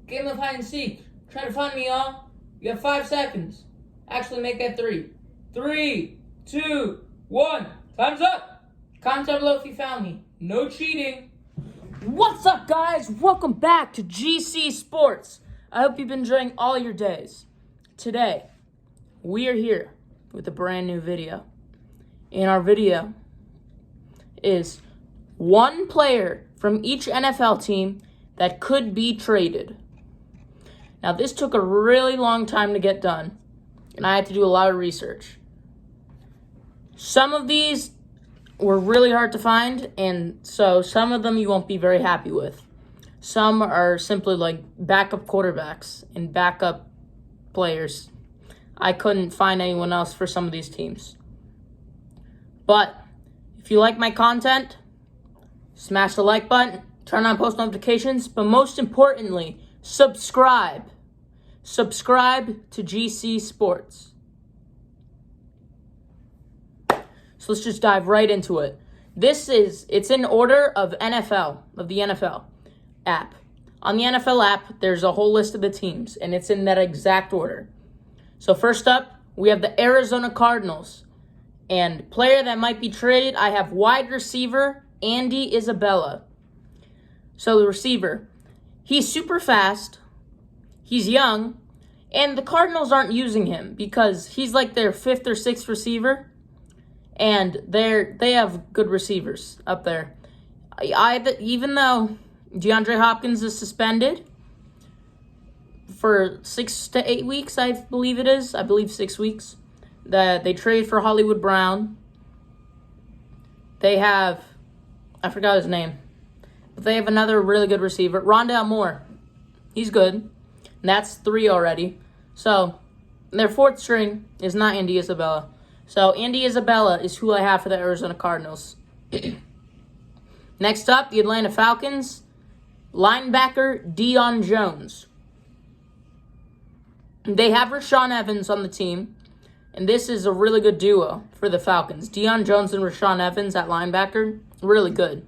Game of hide and seek. Try to find me, y'all. You have 5 seconds. Actually, make that 3. 3, 2, 1. Time's up. Comment down below if you found me. No cheating. What's up, guys? Welcome back to GC Sports. I hope you've been enjoying all your days. Today, we are here with a brand new video. And our video is one player from each NFL team that could be traded. Now, this took a really long time to get done, and I had to do a lot of research. Some of these were really hard to find, and so some of them you won't be very happy with. Some are simply like backup quarterbacks and backup players. I couldn't find anyone else for some of these teams. But if you like my content, smash the like button, turn on post notifications, but most importantly, subscribe. Subscribe to GC Sports. So let's just dive right into it. It's in order of the NFL app. On the NFL app, there's a whole list of the teams, and it's in that exact order. So first up, we have the Arizona Cardinals. And player that might be traded, I have wide receiver Andy Isabella. So the receiver, he's super fast, he's young, and the Cardinals aren't using him because he's like their 5th or 6th receiver, and they have good receivers up there. Even though DeAndre Hopkins is suspended for 6 to 8 weeks, I believe it is. I believe 6 weeks. That they trade for Hollywood Brown. They have, I forgot his name, but they have another really good receiver, Rondale Moore. He's good. And that's 3 already. So their 4th string is not Andy Isabella. So Andy Isabella is who I have for the Arizona Cardinals. Next up, the Atlanta Falcons, linebacker Deion Jones. They have Rashaan Evans on the team, and this is a really good duo for the Falcons. Deion Jones and Rashaan Evans at linebacker, really good.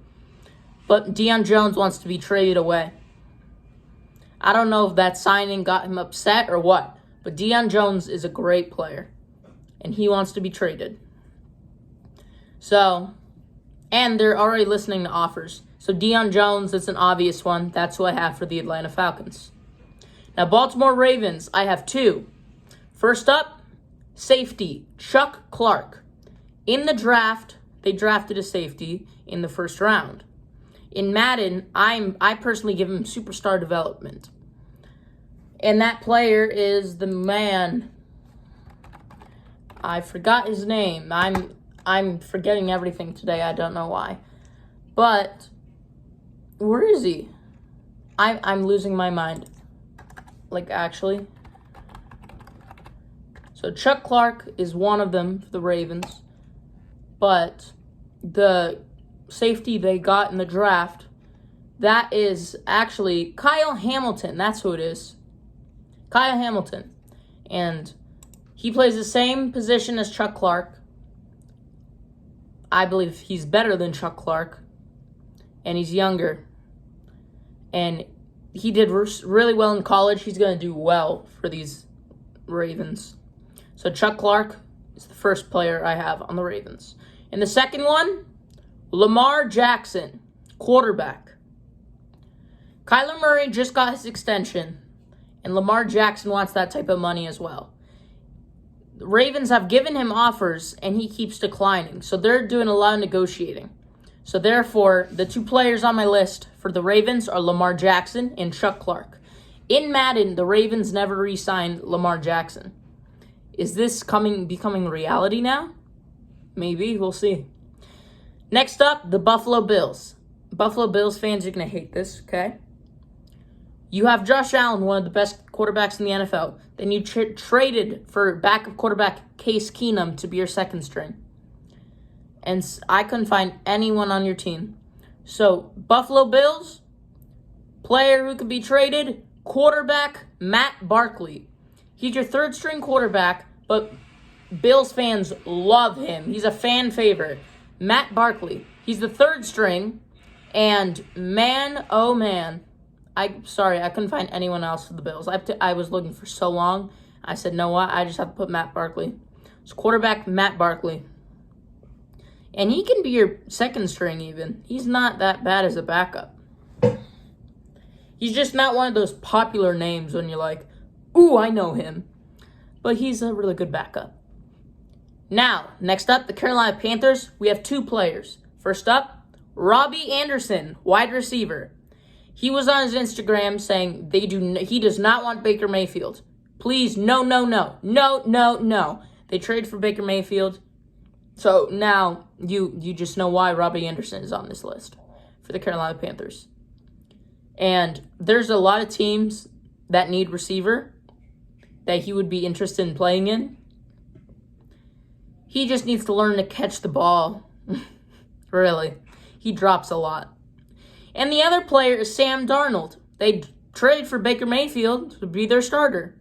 But Deion Jones wants to be traded away. I don't know if that signing got him upset or what, but Deion Jones is a great player, and he wants to be traded. So, and they're already listening to offers. So Deion Jones, it's an obvious one. That's who I have for the Atlanta Falcons. Now, Baltimore Ravens, I have 2. First up, safety, Chuck Clark. In the draft, they drafted a safety in the 1st round. In Madden, I personally give him superstar development. And that player is the man. I forgot his name. I'm forgetting everything today. I don't know why. But where is he? I'm losing my mind. Like, actually. So Chuck Clark is one of them for the Ravens. But the safety they got in the draft, that is actually Kyle Hamilton. That's who it is. Kyle Hamilton. And he plays the same position as Chuck Clark. I believe he's better than Chuck Clark. And he's younger. And he did really well in college. He's going to do well for these Ravens. So Chuck Clark is the first player I have on the Ravens. And the second one, Lamar Jackson, quarterback. Kyler Murray just got his extension, and Lamar Jackson wants that type of money as well. The Ravens have given him offers, and he keeps declining. So they're doing a lot of negotiating. So therefore, the 2 players on my list for the Ravens are Lamar Jackson and Chuck Clark. In Madden, the Ravens never re-signed Lamar Jackson. Is this becoming reality now? Maybe. We'll see. Next up, the Buffalo Bills. Buffalo Bills fans are going to hate this, okay? You have Josh Allen, one of the best quarterbacks in the NFL. Then you traded for backup quarterback Case Keenum to be your 2nd string. And I couldn't find anyone on your team. So, Buffalo Bills, player who could be traded, quarterback Matt Barkley. He's your 3rd string quarterback, but Bills fans love him. He's a fan favorite. Matt Barkley. He's the 3rd string, and man, oh man, Sorry, I couldn't find anyone else for the Bills. I was looking for so long. I said, no, what? I just have to put Matt Barkley. It's quarterback Matt Barkley. And he can be your second string even. He's not that bad as a backup. He's just not one of those popular names when you're like, ooh, I know him. But he's a really good backup. Now, next up, the Carolina Panthers. We have 2 players. First up, Robbie Anderson, wide receiver. He was on his Instagram saying he does not want Baker Mayfield. Please, no. They traded for Baker Mayfield. So now you just know why Robbie Anderson is on this list for the Carolina Panthers. And there's a lot of teams that need receiver that he would be interested in playing in. He just needs to learn to catch the ball. Really. He drops a lot. And the other player is Sam Darnold. They traded for Baker Mayfield to be their starter.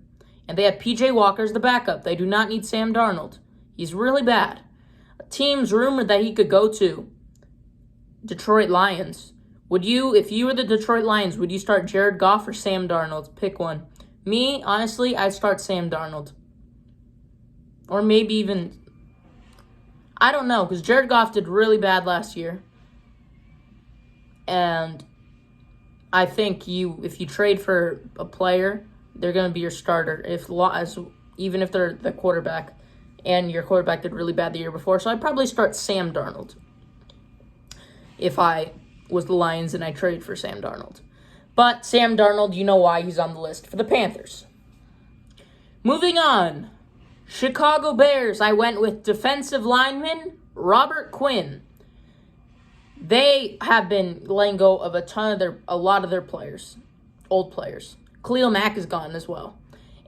And they have P.J. Walker as the backup. They do not need Sam Darnold. He's really bad. A team's rumored that he could go to Detroit Lions. If you were the Detroit Lions, would you start Jared Goff or Sam Darnold? Pick one. Me, honestly, I'd start Sam Darnold. Or maybe even, I don't know, because Jared Goff did really bad last year. And I think if you trade for a player, they're going to be your starter, even if they're the quarterback, and your quarterback did really bad the year before. So I'd probably start Sam Darnold if I was the Lions and I traded for Sam Darnold. But Sam Darnold, you know why he's on the list for the Panthers. Moving on, Chicago Bears. I went with defensive lineman Robert Quinn. They have been letting go of a lot of their players, old players. Khalil Mack is gone as well.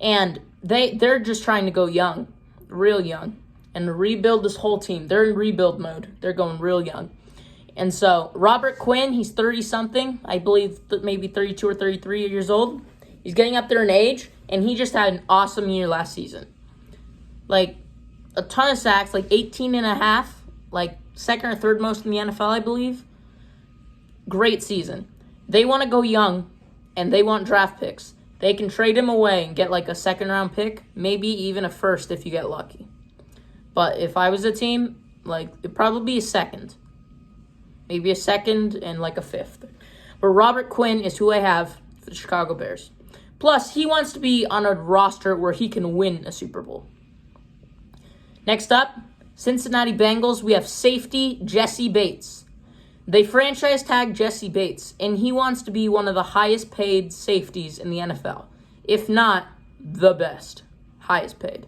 And they're just trying to go young, real young, and rebuild this whole team. They're in rebuild mode. They're going real young. And so Robert Quinn, he's 30-something. I believe maybe 32 or 33 years old. He's getting up there in age, and he just had an awesome year last season. Like, a ton of sacks, like 18 and a half, like second or third most in the NFL, I believe. Great season. They want to go young, and they want draft picks. They can trade him away and get like a second-round pick, maybe even a first if you get lucky. But if I was a team, like, it'd probably be a second. Maybe a second and like a fifth. But Robert Quinn is who I have for the Chicago Bears. Plus, he wants to be on a roster where he can win a Super Bowl. Next up, Cincinnati Bengals. We have safety Jesse Bates. They franchise tagged Jesse Bates, and he wants to be one of the highest paid safeties in the NFL. If not, the best. Highest paid.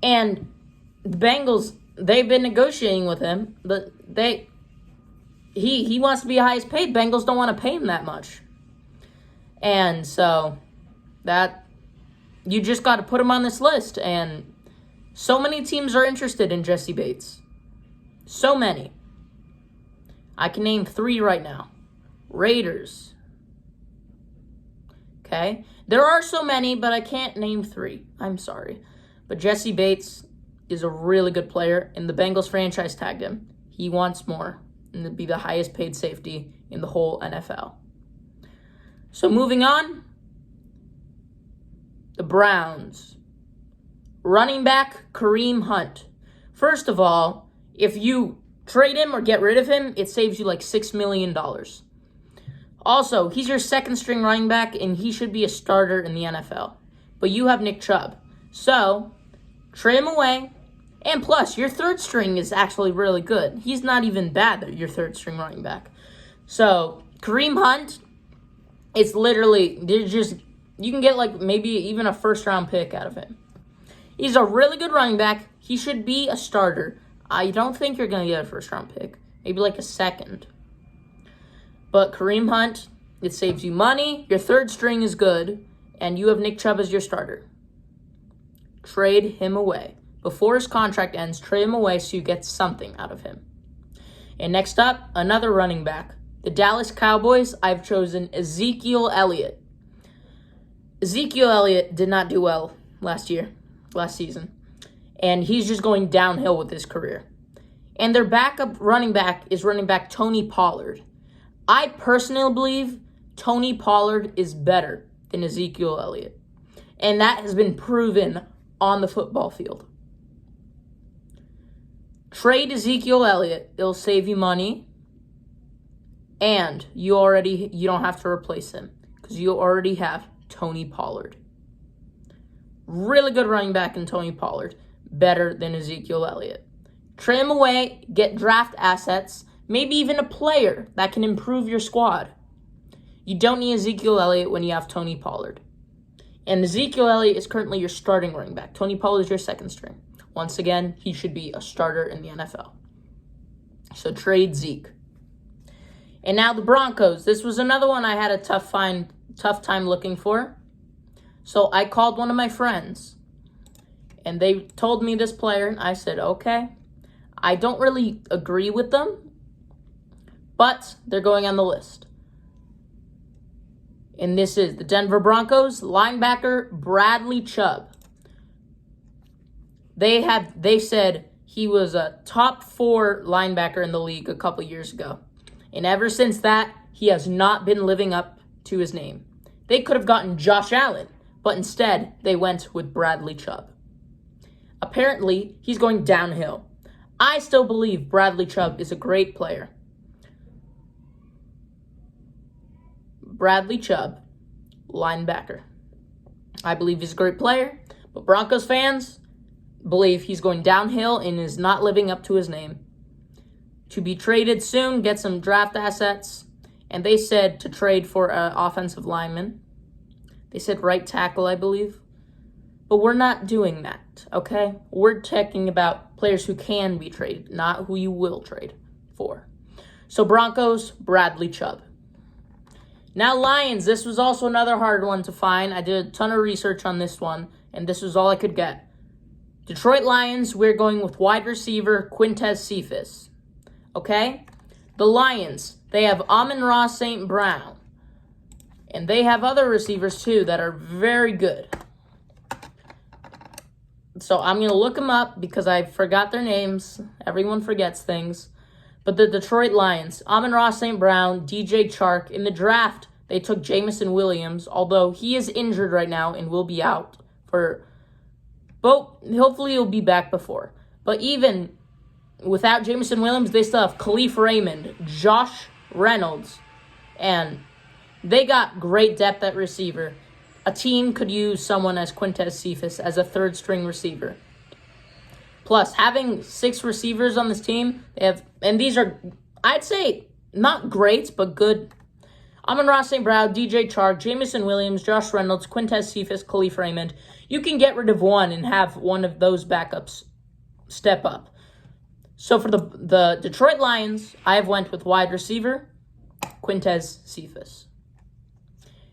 And the Bengals, they've been negotiating with him, but he wants to be highest paid. Bengals don't want to pay him that much. And so you just got to put him on this list. And so many teams are interested in Jesse Bates. So many. I can name 3 right now. Raiders. Okay? There are so many, but I can't name 3. I'm sorry. But Jesse Bates is a really good player, and the Bengals franchise tagged him. He wants more, and to be the highest paid safety in the whole NFL. So moving on, the Browns. Running back Kareem Hunt. First of all, if you trade him or get rid of him, it saves you like $6 million. Also, he's your second string running back, and he should be a starter in the NFL. But you have Nick Chubb. So, trade him away. And plus, your third string is actually really good. He's not even bad, your third string running back. So, Kareem Hunt, it's literally, you can get like maybe even a first round pick out of him. He's a really good running back. He should be a starter. I don't think you're going to get a first round pick. Maybe like a second. But Kareem Hunt, it saves you money. Your third string is good. And you have Nick Chubb as your starter. Trade him away. Before his contract ends, trade him away so you get something out of him. And next up, another running back. The Dallas Cowboys, I've chosen Ezekiel Elliott. Ezekiel Elliott did not do well last season. And he's just going downhill with his career. And their backup running back is running back Tony Pollard. I personally believe Tony Pollard is better than Ezekiel Elliott. And that has been proven on the football field. Trade Ezekiel Elliott. It'll save you money. And you don't have to replace him because you already have Tony Pollard. Really good running back in Tony Pollard. Better than Ezekiel Elliott. Trade him away, get draft assets, maybe even a player that can improve your squad. You don't need Ezekiel Elliott when you have Tony Pollard. And Ezekiel Elliott is currently your starting running back. Tony Pollard is your second string. Once again, he should be a starter in the NFL. So trade Zeke. And now the Broncos. This was another one I had a tough time looking for. So I called one of my friends. And they told me this player. And I said, okay. I don't really agree with them. But they're going on the list. And this is the Denver Broncos linebacker Bradley Chubb. They said he was a top 4 linebacker in the league a couple years ago. And ever since that, he has not been living up to his name. They could have gotten Josh Allen, but instead they went with Bradley Chubb. Apparently, he's going downhill. I still believe Bradley Chubb is a great player. Bradley Chubb, linebacker. I believe he's a great player, but Broncos fans believe he's going downhill and is not living up to his name. To be traded soon, get some draft assets, and they said to trade for an offensive lineman. They said right tackle, I believe. But we're not doing that, okay? We're talking about players who can be traded, not who you will trade for. So Broncos, Bradley Chubb. Now Lions, this was also another hard one to find. I did a ton of research on this one, and this was all I could get. Detroit Lions, we're going with wide receiver Quintez Cephus. Okay? The Lions, they have Amon-Ra St. Brown. And they have other receivers too that are very good. So I'm going to look them up because I forgot their names. Everyone forgets things. But the Detroit Lions, Amon-Ra St. Brown, DJ Chark. In the draft, they took Jameson Williams, although he is injured right now and will be out for... But hopefully he'll be back before. But even without Jameson Williams, they still have Khalif Raymond, Josh Reynolds, and they got great depth at receiver. A team could use someone as Quintez Cephus as a third-string receiver. Plus, having 6 receivers on this team, and these are, I'd say, not great, but good. Amon-Ra St. Brown, DJ Chark, Jameson Williams, Josh Reynolds, Quintez Cephus, Khalif Raymond. You can get rid of one and have one of those backups step up. So for the Detroit Lions, I have went with wide receiver, Quintez Cephus.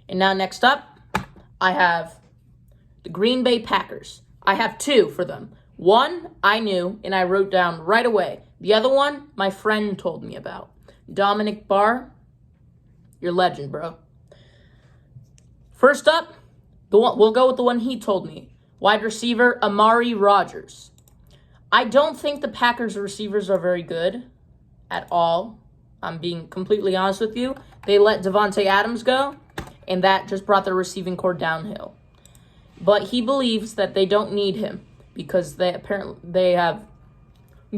And now next up, I have the Green Bay Packers. I have 2 for them. One, I knew, and I wrote down right away. The other one, my friend told me about. Dominic Barr, you're a legend, bro. First up, we'll go with the one he told me. Wide receiver, Amari Rodgers. I don't think the Packers receivers are very good at all. I'm being completely honest with you. They let Devontae Adams go, and that just brought their receiving core downhill. But he believes that they don't need him because they have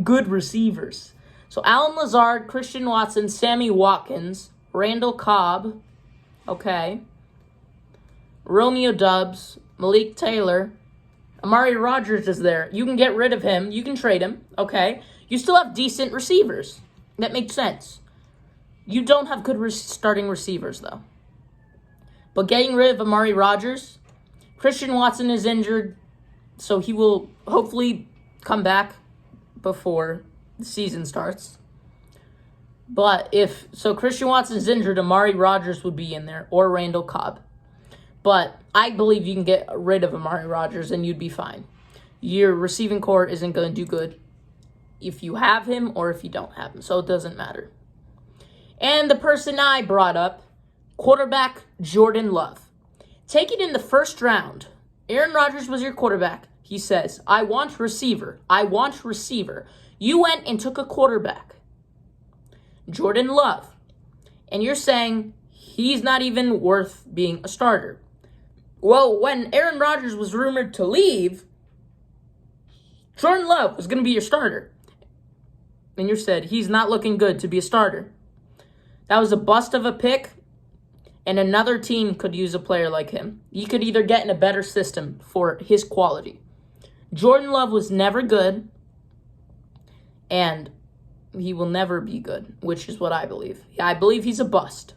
good receivers. So Allen Lazard, Christian Watson, Sammy Watkins, Randall Cobb, okay, Romeo Doubs, Malik Taylor, Amari Rodgers is there. You can get rid of him. You can trade him, okay. You still have decent receivers. That makes sense. You don't have good starting receivers, though. But getting rid of Amari Rodgers, Christian Watson is injured, so he will hopefully come back before the season starts. But Christian Watson is injured, Amari Rodgers would be in there, or Randall Cobb. But I believe you can get rid of Amari Rodgers and you'd be fine. Your receiving core isn't going to do good if you have him or if you don't have him, so it doesn't matter. And the person I brought up, quarterback Jordan Love. Taken in the first round, Aaron Rodgers was your quarterback. He says, I want receiver. I want receiver. You went and took a quarterback, Jordan Love. And you're saying He's not even worth being a starter. Well, when Aaron Rodgers was rumored to leave, Jordan Love was going to be your starter. And you said he's not looking good to be a starter. That was a bust of a pick, and another team could use a player like him. You could either get in a better system for his quality. Jordan Love was never good, and he will never be good, which is what I believe. I believe he's a bust.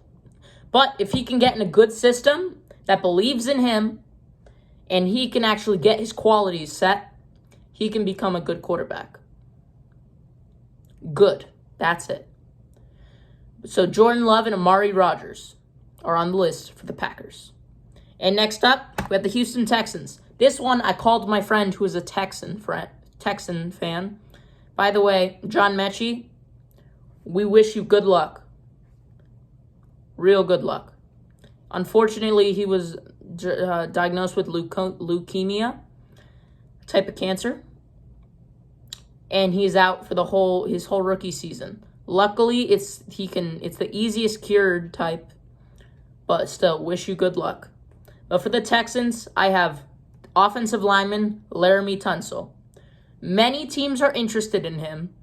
But if he can get in a good system that believes in him, and he can actually get his qualities set, he can become a good quarterback. Good. That's it. So Jordan Love and Amari Rodgers are on the list for the Packers. And next up, we have the Houston Texans. This one, I called my friend who is a Texan fan. By the way, John Mechie, we wish you good luck. Real good luck. Unfortunately, he was diagnosed with leukemia, type of cancer, and he's out for his whole rookie season. Luckily, it's the easiest cured type, but still, wish you good luck. But for the Texans, I have offensive lineman Laremy Tunsil. Many teams are interested in him,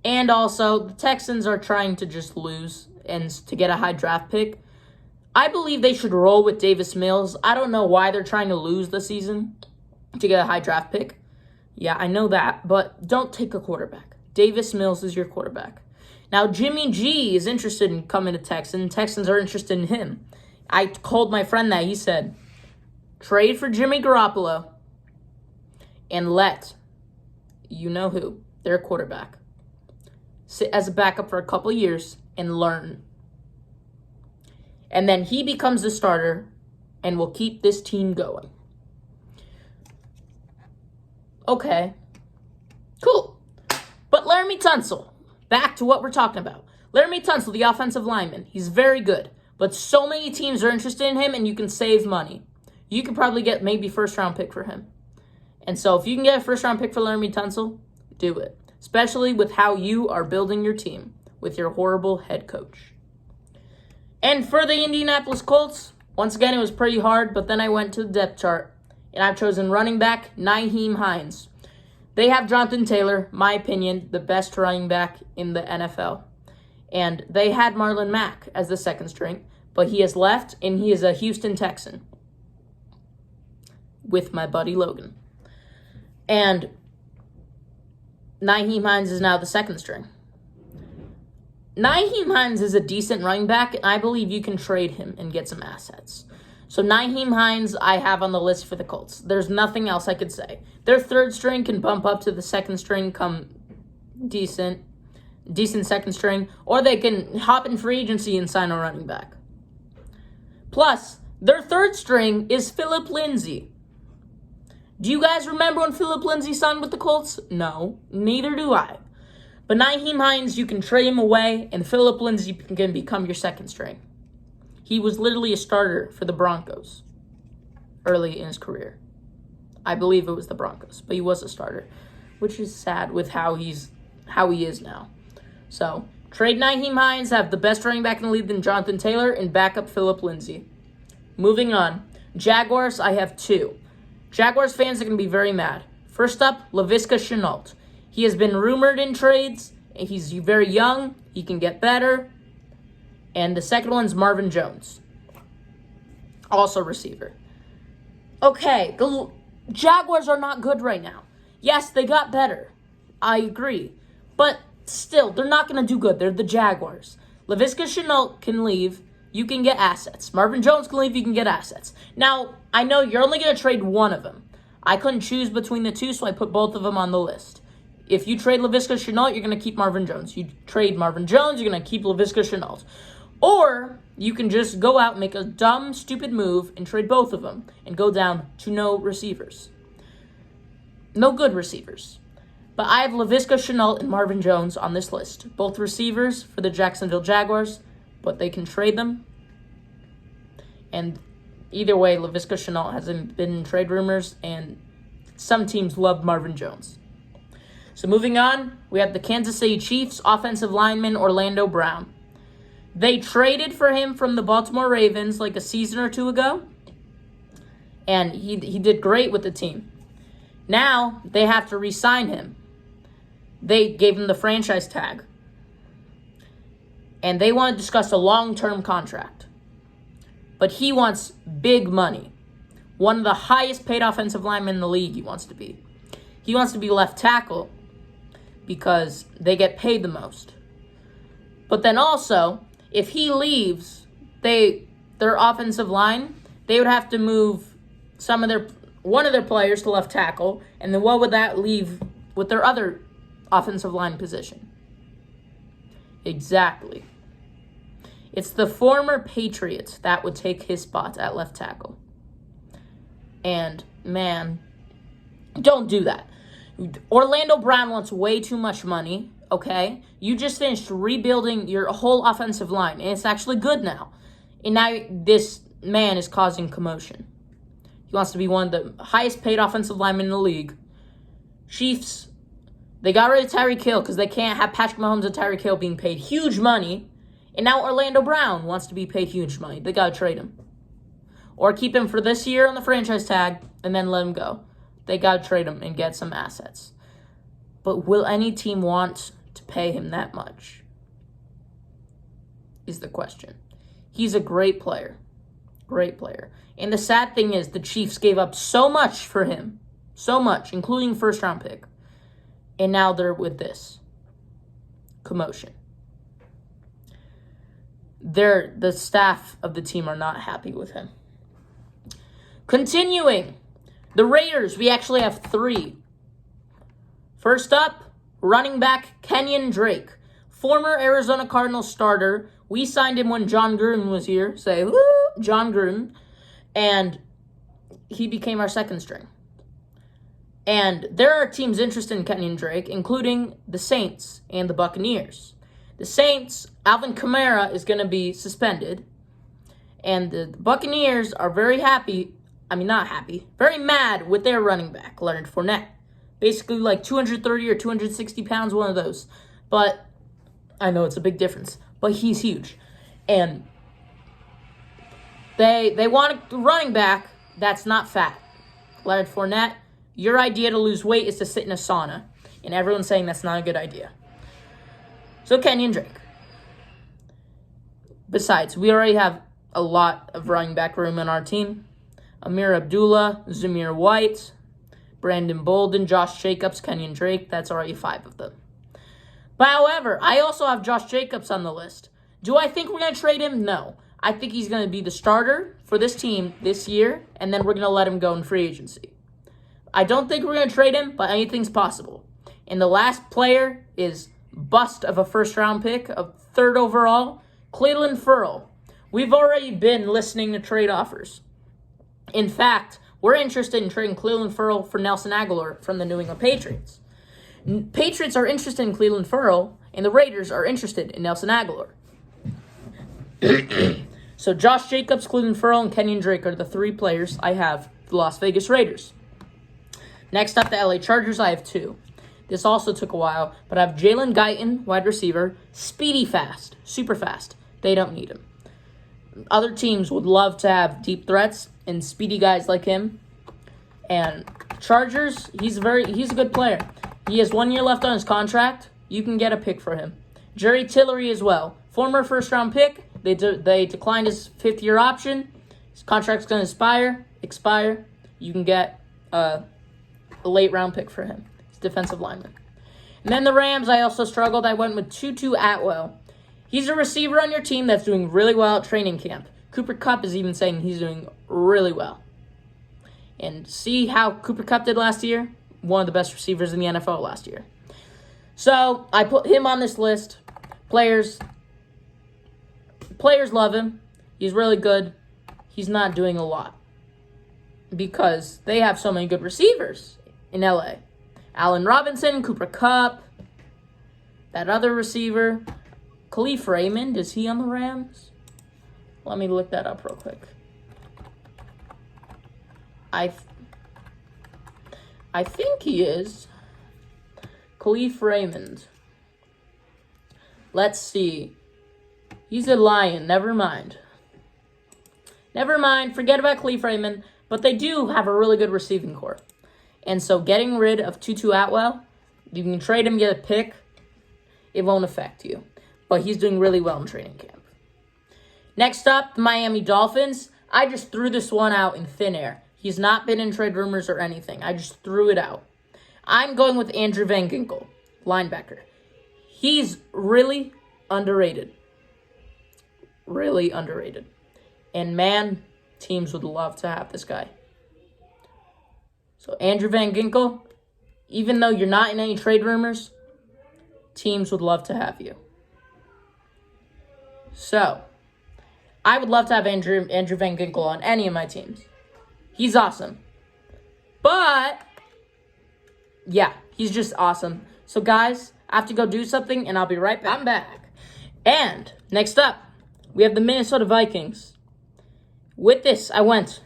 and also the Texans are trying to just lose and to get a high draft pick. I believe they should roll with Davis Mills. I don't know why they're trying to lose the season to get a high draft pick. Yeah, I know that, but don't take a quarterback. Davis Mills is your quarterback. Now, Jimmy G is interested in coming to Texans. Texans are interested in him. I called my friend that. He said, trade for Jimmy Garoppolo and let you-know-who, their quarterback, sit as a backup for a couple years and learn. And then he becomes the starter and will keep this team going. Okay. Cool. But Laremy Tunsil, back to what we're talking about. Laremy Tunsil, the offensive lineman, he's very good. But so many teams are interested in him, and you can save money. You could probably get maybe first-round pick for him. And so if you can get a first-round pick for Laremy Tunsil, do it. Especially with how you are building your team with your horrible head coach. And for the Indianapolis Colts, once again, it was pretty hard, but then I went to the depth chart, and I've chosen running back Nyheim Hines. They have Jonathan Taylor, my opinion, the best running back in the NFL. And they had Marlon Mack as the second string, but he has left, and he is a Houston Texan with my buddy Logan. And Nyheim Hines is now the second string. Nyheim Hines is a decent running back, and I believe you can trade him and get some assets. So Nyheim Hines I have on the list for the Colts. There's nothing else I could say. Their third string can bump up to the second string, come decent second string, or they can hop in free agency and sign a running back. Plus, their third string is Phillip Lindsay. Do you guys remember when Phillip Lindsay signed with the Colts? No, neither do I. But Nyheim Hines, you can trade him away, and Phillip Lindsay can become your second string. He was literally a starter for the Broncos early in his career. I believe it was the Broncos, but he was a starter, which is sad with how he is now. So, trade Nyheim Hines, have the best running back in the league than Jonathan Taylor, and back up Phillip Lindsay. Moving on. Jaguars, I have two. Jaguars fans are going to be very mad. First up, Laviska Shenault. He has been rumored in trades. He's very young. He can get better. And the second one's Marvin Jones. Also receiver. Okay, the Jaguars are not good right now. Yes, they got better. I agree. But still, they're not going to do good. They're the Jaguars. Laviska Shenault can leave. You can get assets. Marvin Jones can leave. You can get assets. Now, I know you're only going to trade one of them. I couldn't choose between the two, so I put both of them on the list. If you trade Laviska Shenault, you're going to keep Marvin Jones. You trade Marvin Jones, you're going to keep Laviska Shenault. Or you can just go out, make a dumb, stupid move, and trade both of them, and go down to no receivers. No good receivers. But I have Laviska Shenault and Marvin Jones on this list. Both receivers for the Jacksonville Jaguars, but they can trade them. And either way, Laviska Shenault hasn't been in trade rumors, and some teams love Marvin Jones. So moving on, we have the Kansas City Chiefs offensive lineman Orlando Brown. They traded for him from the Baltimore Ravens like a season or two ago, and he did great with the team. Now they have to re-sign him. They gave him the franchise tag, and they want to discuss a long-term contract. But he wants big money. One of the highest paid offensive linemen in the league he wants to be. He wants to be left tackle because they get paid the most. But then also, if he leaves, their offensive line, they would have to move one of their players to left tackle, and then what would that leave with their other offensive line position? Exactly. It's the former Patriots that would take his spot at left tackle. And, man, don't do that. Orlando Brown wants way too much money, okay? You just finished rebuilding your whole offensive line, and it's actually good now. And now this man is causing commotion. He wants to be one of the highest paid offensive linemen in the league. Chiefs, they got rid of Tyreek Hill because they can't have Patrick Mahomes and Tyreek Hill being paid huge money. And now Orlando Brown wants to be paid huge money. They got to trade him. Or keep him for this year on the franchise tag and then let him go. They got to trade him and get some assets. But will any team want to pay him that much? Is the question. He's a great player. Great player. And the sad thing is the Chiefs gave up so much for him. So much, including first-round pick. And now they're with this commotion. The staff of the team are not happy with him. Continuing, the Raiders, we actually have 3. First up, running back Kenyon Drake, former Arizona Cardinals starter. We signed him when John Gruden was here. Say, woo, John Gruden. And he became our second string. And there are teams interested in Kenyon Drake, including the Saints and the Buccaneers. The Saints, Alvin Kamara is going to be suspended. And the Buccaneers are very mad with their running back, Leonard Fournette. Basically like 230 or 260 pounds, one of those. But I know it's a big difference. But he's huge. And they want a running back that's not fat. Leonard Fournette, your idea to lose weight is to sit in a sauna. And everyone's saying that's not a good idea. So Kenyon Drake. Besides, we already have a lot of running back room in our team. Amir Abdullah, Zamir White, Brandon Bolden, Josh Jacobs, Kenyon Drake. That's already 5 of them. But however, I also have Josh Jacobs on the list. Do I think we're going to trade him? No. I think he's going to be the starter for this team this year, and then we're going to let him go in free agency. I don't think we're going to trade him, but anything's possible. And the last player is bust of a first-round pick, of 3rd overall, Clelin Ferrell. We've already been listening to trade offers. In fact, we're interested in trading Clelin Ferrell for Nelson Aguilar from the New England Patriots. Patriots are interested in Clelin Ferrell, and the Raiders are interested in Nelson Aguilar. So Josh Jacobs, Clelin Ferrell, and Kenyon Drake are the 3 players I have for the Las Vegas Raiders. Next up, the LA Chargers, I have 2. This also took a while, but I have Jalen Guyton, wide receiver, speedy fast, super fast. They don't need him. Other teams would love to have deep threats and speedy guys like him. And Chargers, he's a good player. He has 1 year left on his contract. You can get a pick for him. Jerry Tillery as well. Former first-round pick. They declined his 5th-year option. His contract's going to expire. You can get a late-round pick for him. He's a defensive lineman. And then the Rams, I also struggled. I went with Tutu Atwell. He's a receiver on your team that's doing really well at training camp. Cooper Kupp is even saying he's doing really well. And see how Cooper Kupp did last year? One of the best receivers in the NFL last year. So I put him on this list. Players love him. He's really good. He's not doing a lot because they have so many good receivers in LA. Allen Robinson, Cooper Kupp, that other receiver, Khalif Raymond, is he on the Rams? Let me look that up real quick. I think he is. Khalif Raymond. Let's see. He's a lion. Never mind. Never mind. Forget about Cleve Raymond. But they do have a really good receiving core. And so getting rid of Tutu Atwell, you can trade him, get a pick. It won't affect you. But he's doing really well in training camp. Next up, the Miami Dolphins. I just threw this one out in thin air. He's not been in trade rumors or anything. I just threw it out. I'm going with Andrew Van Ginkel, linebacker. He's really underrated. Really underrated. And man, teams would love to have this guy. So Andrew Van Ginkel, even though you're not in any trade rumors, teams would love to have you. So, I would love to have Andrew Van Ginkel on any of my teams. He's awesome. But, yeah, he's just awesome. So, guys, I have to go do something, and I'll be right back. I'm back. And, next up, we have the Minnesota Vikings. With this, I went.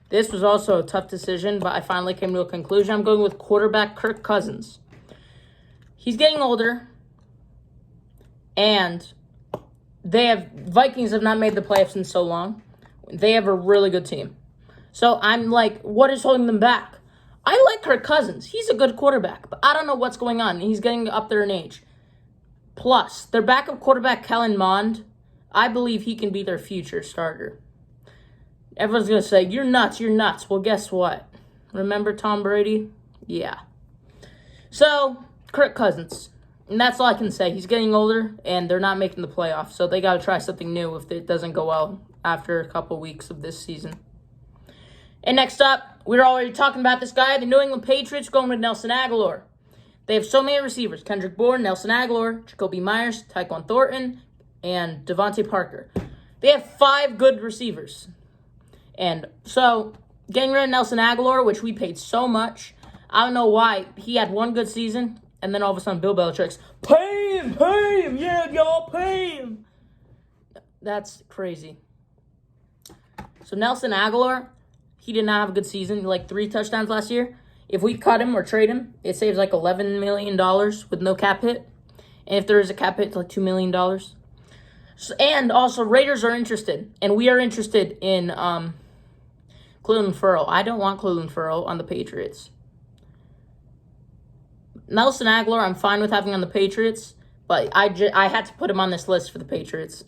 This was also a tough decision, but I finally came to a conclusion. I'm going with quarterback Kirk Cousins. He's getting older, and Vikings have not made the playoffs in so long. They have a really good team. So I'm like, what is holding them back? I like Kirk Cousins. He's a good quarterback, but I don't know what's going on. He's getting up there in age. Plus, their backup quarterback, Kellen Mond, I believe he can be their future starter. Everyone's going to say, you're nuts, you're nuts. Well, guess what? Remember Tom Brady? Yeah. So, Kirk Cousins. And that's all I can say. He's getting older, and they're not making the playoffs. So they got to try something new if it doesn't go well after a couple weeks of this season. And next up, we were already talking about this guy, the New England Patriots, going with Nelson Agholor. They have so many receivers. Kendrick Bourne, Nelson Agholor, Jacoby Myers, Tyquan Thornton, and Devontae Parker. They have 5 good receivers. And so, getting rid of Nelson Agholor, which we paid so much, I don't know why. He had one good season, and then all of a sudden Bill Belichick's, pay him, yeah, y'all, pay him. That's crazy. So Nelson Agholor, he did not have a good season, like 3 touchdowns last year. If we cut him or trade him, it saves like $11 million with no cap hit. And if there is a cap hit, it's like $2 million. So, and also, Raiders are interested, and we are interested in Clelin Ferrell. I don't want Clelin Ferrell on the Patriots. Nelson Agholor, I'm fine with having on the Patriots, but I had to put him on this list for the Patriots.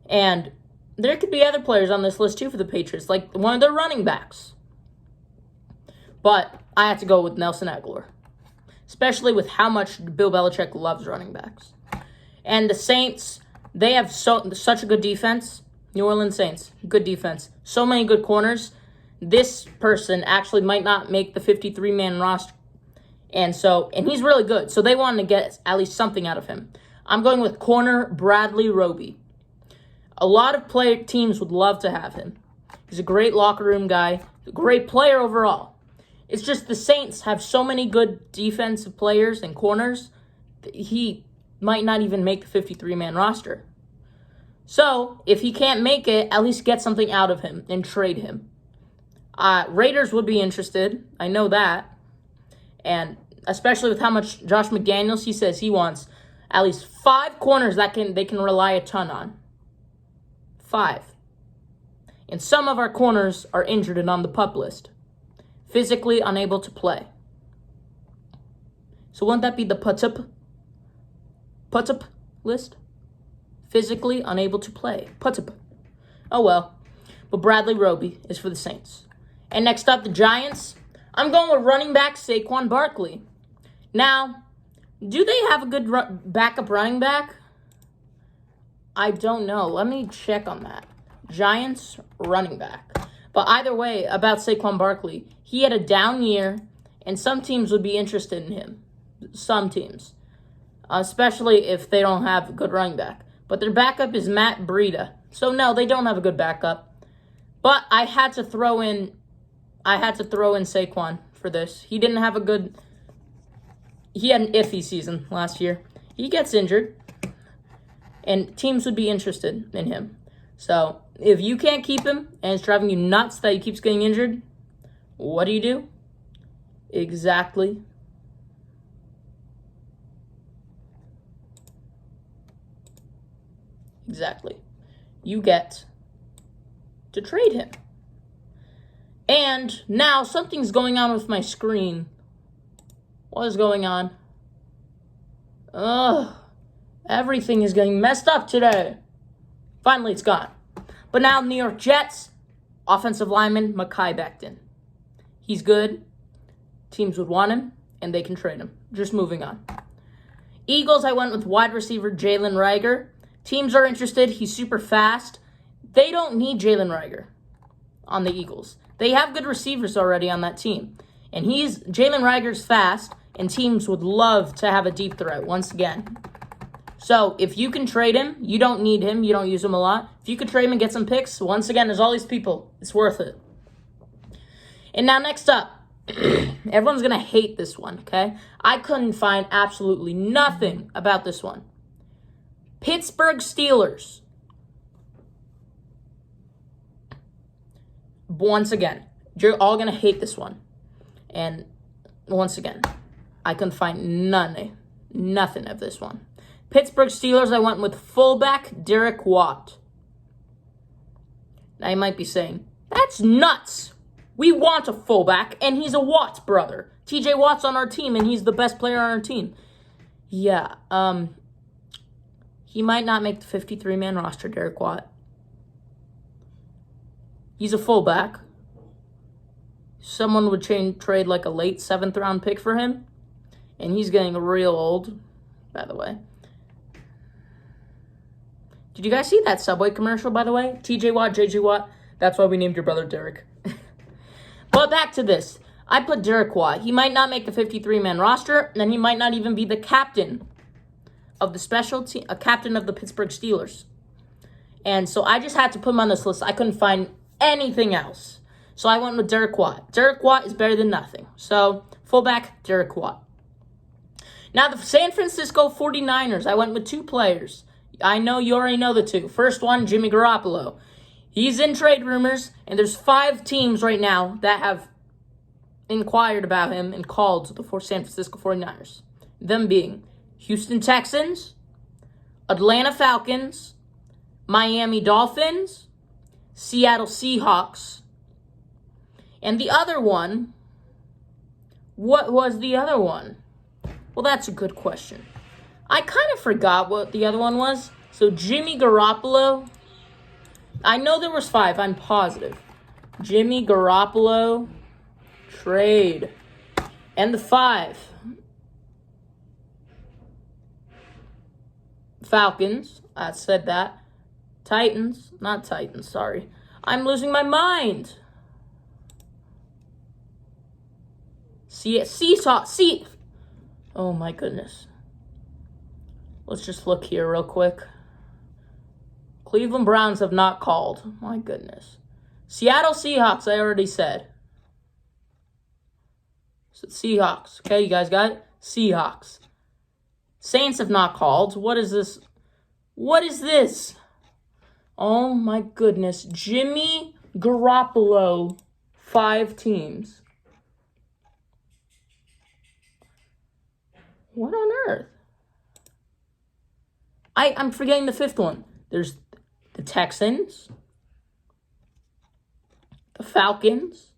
And there could be other players on this list too for the Patriots, like one of their running backs. But I had to go with Nelson Agholor, especially with how much Bill Belichick loves running backs. And the Saints, they have such a good defense. New Orleans Saints, good defense. So many good corners. This person actually might not make the 53-man roster. And he's really good. So they wanted to get at least something out of him. I'm going with corner Bradley Roby. A lot of teams would love to have him. He's a great locker room guy, a great player overall. It's just the Saints have so many good defensive players and corners, he might not even make the 53-man roster. So, if he can't make it, at least get something out of him and trade him. Raiders would be interested. I know that. And especially with how much Josh McDaniels, he says he wants at least 5 corners that they can rely a ton on. 5. And some of our corners are injured and on the PUP list. Physically unable to play. So wouldn't that be the PUP list? Physically unable to play. PUP. Oh well. But Bradley Roby is for the Saints. And next up, the Giants. I'm going with running back Saquon Barkley. Now, do they have a good backup running back? I don't know. Let me check on that. Giants running back. But either way, about Saquon Barkley, he had a down year, and some teams would be interested in him. Some teams. Especially if they don't have a good running back. But their backup is Matt Breida. So no, they don't have a good backup. But I had to throw in Saquon for this. He didn't have he had an iffy season last year. He gets injured, and teams would be interested in him. So, if you can't keep him, and it's driving you nuts that he keeps getting injured, what do? Exactly. Exactly. You get to trade him. And now something's going on with my screen. What is going on? Ugh. Everything is getting messed up today. Finally, it's gone. But now, New York Jets, offensive lineman Mekhi Becton. He's good. Teams would want him, and they can trade him. Just moving on. Eagles, I went with wide receiver Jalen Reagor. Teams are interested. He's super fast. They don't need Jalen Reagor on the Eagles. They have good receivers already on that team. And Jalen Reagor's fast, and teams would love to have a deep threat once again. So, if you can trade him, you don't need him, you don't use him a lot. If you could trade him and get some picks, once again, there's all these people. It's worth it. And now, next up, everyone's going to hate this one, okay? I couldn't find absolutely nothing about this one. Pittsburgh Steelers. Once again, you're all going to hate this one. And once again, I couldn't find nothing of this one. Pittsburgh Steelers, I went with fullback Derek Watt. Now you might be saying, that's nuts. We want a fullback, and he's a Watt brother. TJ Watt's on our team, and he's the best player on our team. Yeah, he might not make the 53-man roster, Derek Watt. He's a fullback. Someone would trade like a late 7th-round pick for him, and he's getting real old, by the way. Did you guys see that Subway commercial, by the way? TJ Watt, JJ Watt. That's why we named your brother Derek. But back to this. I put Derek Watt. He might not make the 53-man roster, and he might not even be the captain of the special team, a captain of the Pittsburgh Steelers. And so I just had to put him on this list. I couldn't find anything else. So I went with Derek Watt. Derek Watt is better than nothing. So fullback, Derek Watt. Now the San Francisco 49ers. I went with 2 players. I know you already know the 2. First one, Jimmy Garoppolo. He's in trade rumors, and there's 5 teams right now that have inquired about him and called the San Francisco 49ers. Them being Houston Texans, Atlanta Falcons, Miami Dolphins, Seattle Seahawks, and the other one, what was the other one? Well, that's a good question. I kind of forgot what the other one was. So Jimmy Garoppolo, I know there was 5, I'm positive. Jimmy Garoppolo, trade. And the 5, Falcons, I said that. Titans, not Titans, sorry. I'm losing my mind. Seahawks. Oh my goodness. Let's just look here real quick. Cleveland Browns have not called. My goodness. Seattle Seahawks, I already said. So Seahawks. Okay, you guys got it? Seahawks. Saints have not called. What is this? What is this? Oh my goodness. Jimmy Garoppolo. 5 teams. What on earth? I'm forgetting the 5th one. There's the Texans, the Falcons,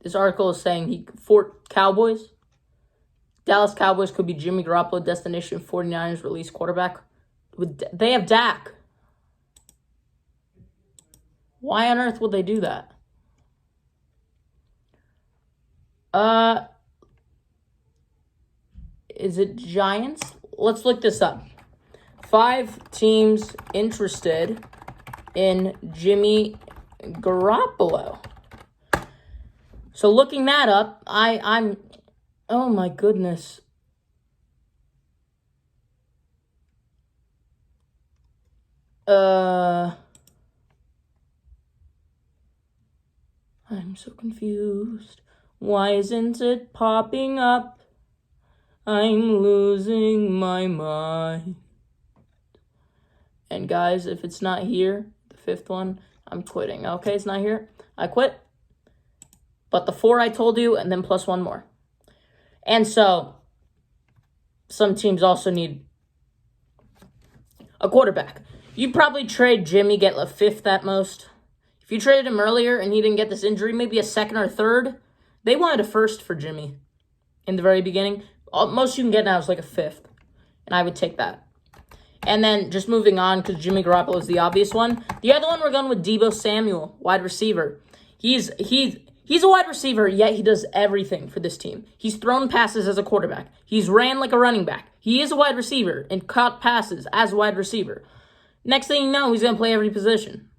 this article is saying Cowboys. Dallas Cowboys could be Jimmy Garoppolo destination 49ers release quarterback. They have Dak. Why on earth would they do that? Is it Giants? Let's look this up. 5 teams interested in Jimmy Garoppolo. So looking that up, I'm oh my goodness. I'm so confused. Why isn't it popping up? I'm losing my mind. And guys, if it's not here, the 5th one, I'm quitting. Okay, it's not here. I quit. But the 4 I told you, and then plus 1 more. And so, some teams also need a quarterback. You'd probably trade Jimmy, get a fifth at most. If you traded him earlier and he didn't get this injury, maybe a second or third. They wanted a first for Jimmy in the very beginning. Most you can get now is like a fifth, and I would take that. And then just moving on, because Jimmy Garoppolo is the obvious one. The other one, we're going with Deebo Samuel, wide receiver. He's a wide receiver, yet he does everything for this team. He's thrown passes as a quarterback. He's ran like a running back. He is a wide receiver and caught passes as a wide receiver. Next thing you know, he's going to play every position.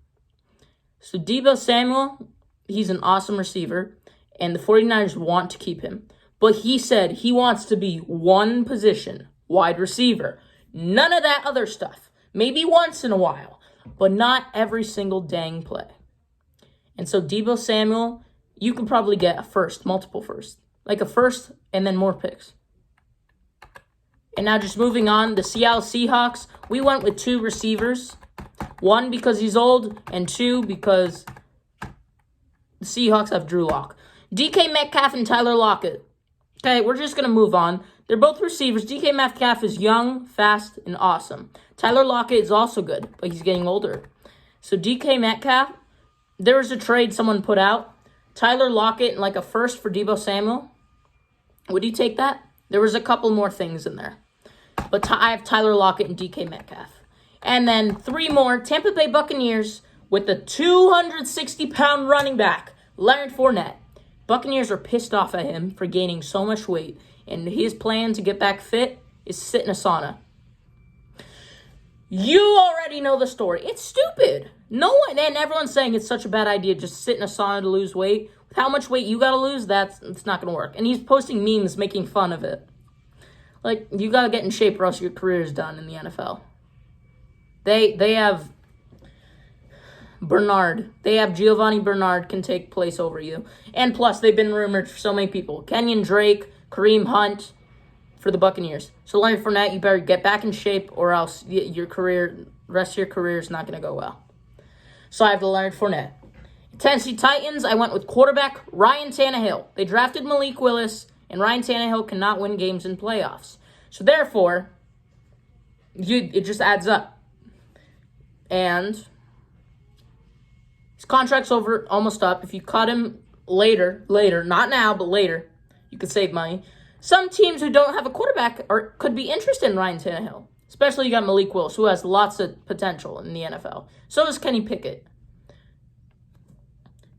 So Deebo Samuel, he's an awesome receiver, and the 49ers want to keep him. But he said he wants to be one position, wide receiver. None of that other stuff. Maybe once in a while, but not every single dang play. And so Deebo Samuel, you could probably get a first, multiple firsts. Like a first and then more picks. And now just moving on, the Seattle Seahawks, we went with 2 receivers. 1 because he's old, and 2 because the Seahawks have Drew Lock. DK Metcalf and Tyler Lockett. Okay, we're just going to move on. They're both receivers. DK Metcalf is young, fast, and awesome. Tyler Lockett is also good, but he's getting older. So DK Metcalf, there was a trade someone put out. Tyler Lockett and like a first for Deebo Samuel. Would you take that? There was a couple more things in there. But I have Tyler Lockett and DK Metcalf. And then 3 more, Tampa Bay Buccaneers with the 260-pound running back, Leonard Fournette. Buccaneers are pissed off at him for gaining so much weight, and his plan to get back fit is sit in a sauna. You already know the story. It's stupid. No one, and everyone's saying it's such a bad idea just sit in a sauna to lose weight. With how much weight you got to lose, it's not going to work. And he's posting memes making fun of it. Like, you got to get in shape or else your career is done in the NFL. They have Bernard. They have Giovanni Bernard can take place over you. And plus, they've been rumored for so many people. Kenyon Drake, Kareem Hunt for the Buccaneers. So Leonard Fournette, you better get back in shape or else rest of your career is not going to go well. So I have the Leonard Fournette. Tennessee Titans, I went with quarterback Ryan Tannehill. They drafted Malik Willis, and Ryan Tannehill cannot win games in playoffs. So therefore, it just adds up. And his contract's almost up. If you cut him later, not now, but later, you could save money. Some teams who don't have a quarterback could be interested in Ryan Tannehill. Especially you got Malik Willis, who has lots of potential in the NFL. So does Kenny Pickett.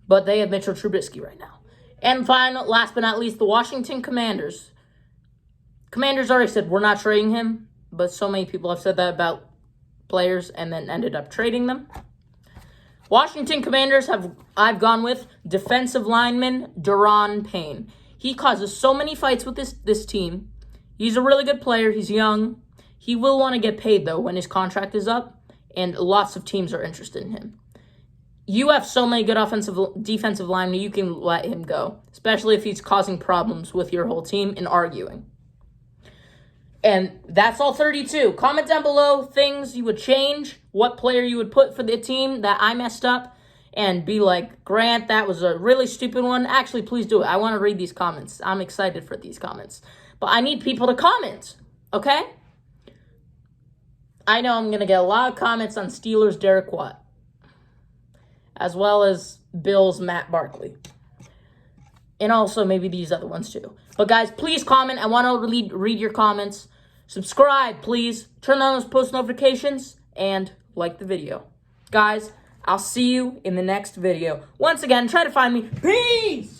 But they have Mitchell Trubisky right now. And final, last but not least, the Washington Commanders. Commanders already said, we're not trading him. But so many people have said that about players and then ended up trading them. Washington Commanders I've gone with defensive lineman Daron Payne. He causes so many fights with this team. He's a really good player. He's young. He will want to get paid, though, when his contract is up, and lots of teams are interested in him. You have so many good defensive linemen, you can let him go, especially if he's causing problems with your whole team and arguing. And that's all 32. Comment down below things you would change, what player you would put for the team that I messed up, and be like, Grant, that was a really stupid one. Actually, please do it. I want to read these comments. I'm excited for these comments. But I need people to comment, okay? I know I'm going to get a lot of comments on Steelers' Derek Watt, as well as Bills' Matt Barkley. And also maybe these other ones too. But guys, please comment. I want to read your comments. Subscribe, please. Turn on those post notifications and like the video. Guys, I'll see you in the next video. Once again, try to find me. Peace!